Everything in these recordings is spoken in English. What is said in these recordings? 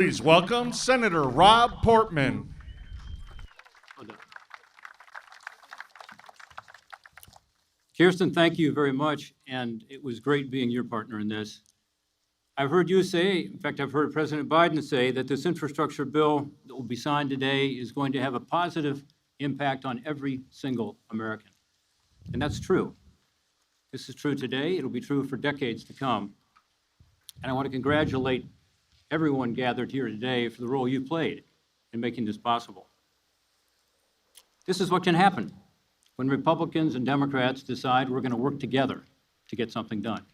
Please welcome Senator Rob Portman. Kirsten, thank you very much, and it was great being your partner in this. I've heard you say, in fact, I've heard President Biden say that this infrastructure bill that will be signed today is going to have a positive impact on every single American. And that's true. This is true today. It'll be true for decades to come. And I want to congratulate everyone gathered here today for the role you played in making this possible. This is what can happen when Republicans and Democrats decide we're going to work together to get something done.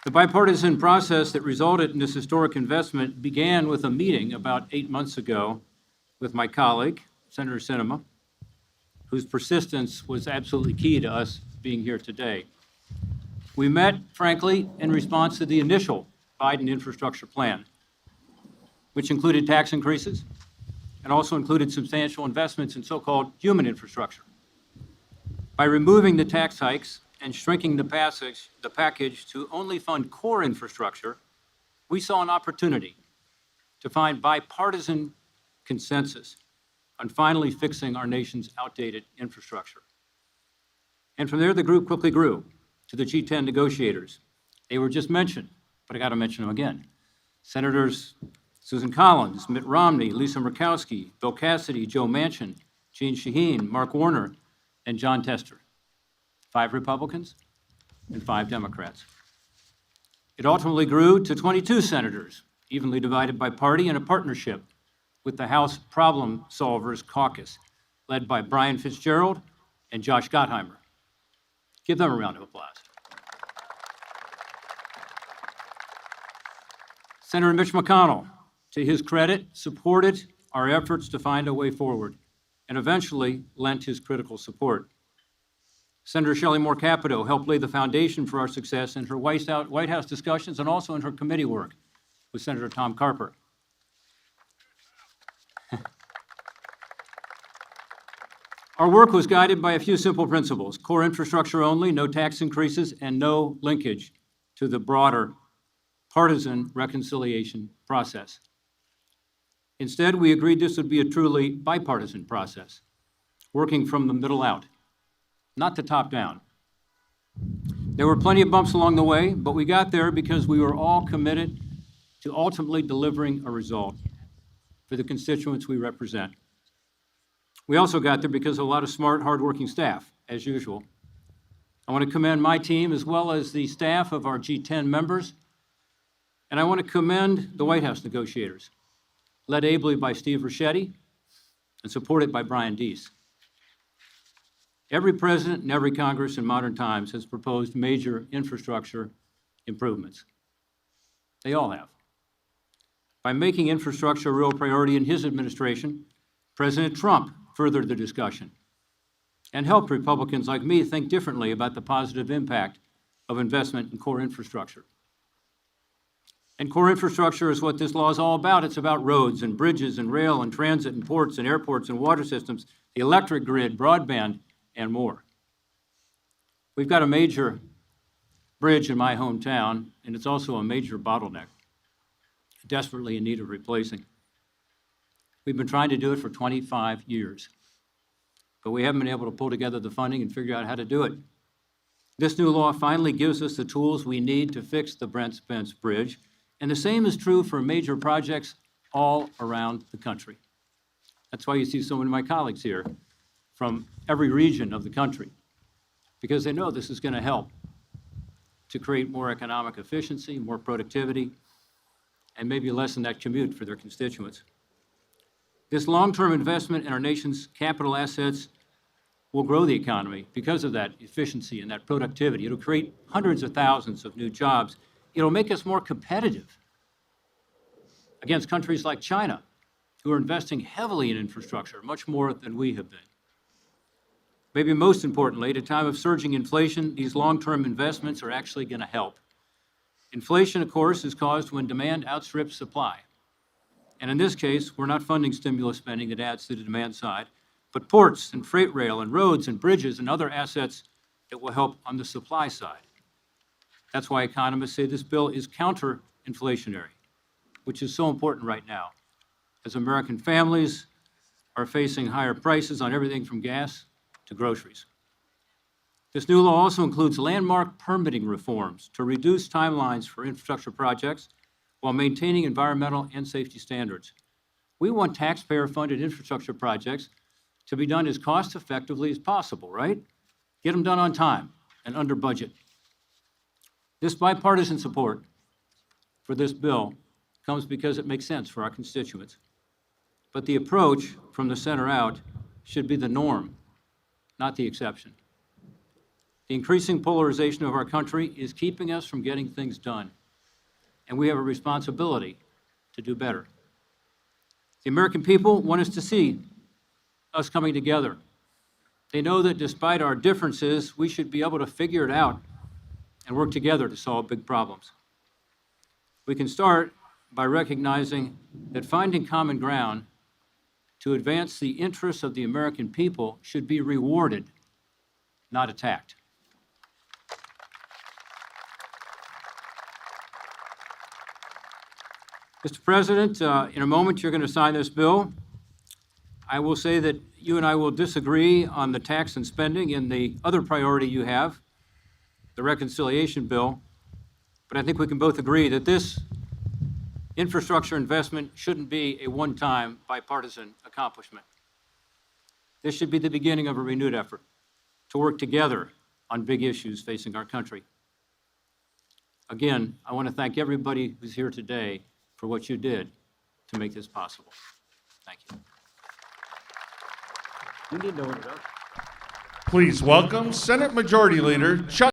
The bipartisan process that resulted in this historic investment began with a meeting about 8 months ago with my colleague, Senator Sinema, whose persistence was absolutely key to us being here today. We met, frankly, in response to the initial Biden infrastructure plan, which included tax increases and also included substantial investments in so-called human infrastructure. By removing the tax hikes and shrinking the package to only fund core infrastructure, we saw an opportunity to find bipartisan consensus on finally fixing our nation's outdated infrastructure. And from there, the group quickly grew to the G10 negotiators. They were just mentioned, but I got to mention them again. Senators Susan Collins, Mitt Romney, Lisa Murkowski, Bill Cassidy, Joe Manchin, Jeanne Shaheen, Mark Warner, and John Tester. 5 Republicans and 5 Democrats. It ultimately grew to 22 senators, evenly divided by party, in a partnership with the House Problem Solvers Caucus, led by Brian Fitzgerald and Josh Gottheimer. Give them a round of applause. Senator Mitch McConnell, to his credit, supported our efforts to find a way forward and eventually lent his critical support. Senator Shelley Moore Capito helped lay the foundation for our success in her White House discussions and also in her committee work with Senator Tom Carper. Our work was guided by a few simple principles: core infrastructure only, no tax increases, and no linkage to the broader partisan reconciliation process. Instead, we agreed this would be a truly bipartisan process, working from the middle out, not the top down. There were plenty of bumps along the way, but we got there because we were all committed to ultimately delivering a result for the constituents we represent. We also got there because of a lot of smart, hardworking staff, as usual. I want to commend my team as well as the staff of our G10 members, and I want to commend the White House negotiators, led ably by Steve Ricchetti and supported by Brian Deese. Every president and every Congress in modern times has proposed major infrastructure improvements. They all have. By making infrastructure a real priority in his administration, President Trump furthered the discussion and helped Republicans like me think differently about the positive impact of investment in core infrastructure. And core infrastructure is what this law is all about. It's about roads and bridges and rail and transit and ports and airports and water systems, the electric grid, broadband, and more. We've got a major bridge in my hometown, and it's also a major bottleneck, desperately in need of replacing. We've been trying to do it for 25 years, but we haven't been able to pull together the funding and figure out how to do it. This new law finally gives us the tools we need to fix the Brent Spence Bridge, and the same is true for major projects all around the country. That's why you see so many of my colleagues here from every region of the country, because they know this is going to help to create more economic efficiency, more productivity, and maybe lessen that commute for their constituents. This long-term investment in our nation's capital assets will grow the economy because of that efficiency and that productivity. It'll create hundreds of thousands of new jobs. It'll make us more competitive against countries like China, who are investing heavily in infrastructure, much more than we have been. Maybe most importantly, at a time of surging inflation, these long-term investments are actually going to help. Inflation, of course, is caused when demand outstrips supply. And in this case, we're not funding stimulus spending that adds to the demand side, but ports and freight rail and roads and bridges and other assets that will help on the supply side. That's why economists say this bill is counter-inflationary, which is so important right now, as American families are facing higher prices on everything from gas to groceries. This new law also includes landmark permitting reforms to reduce timelines for infrastructure projects while maintaining environmental and safety standards. We want taxpayer-funded infrastructure projects to be done as cost-effectively as possible, right? Get them done on time and under budget. This bipartisan support for this bill comes because it makes sense for our constituents. But the approach from the center out should be the norm, not the exception. The increasing polarization of our country is keeping us from getting things done, and we have a responsibility to do better. The American people want us to see us coming together. They know that despite our differences, we should be able to figure it out and work together to solve big problems. We can start by recognizing that finding common ground to advance the interests of the American people should be rewarded, not attacked. Mr. President, in a moment you're going to sign this bill. I will say that you and I will disagree on the tax and spending and the other priority you have, the reconciliation bill, but I think we can both agree that this infrastructure investment shouldn't be a one-time bipartisan accomplishment. This should be the beginning of a renewed effort to work together on big issues facing our country. Again, I want to thank everybody who's here today for what you did to make this possible. Thank you. You need no introduction. Please welcome Senate Majority Leader Chuck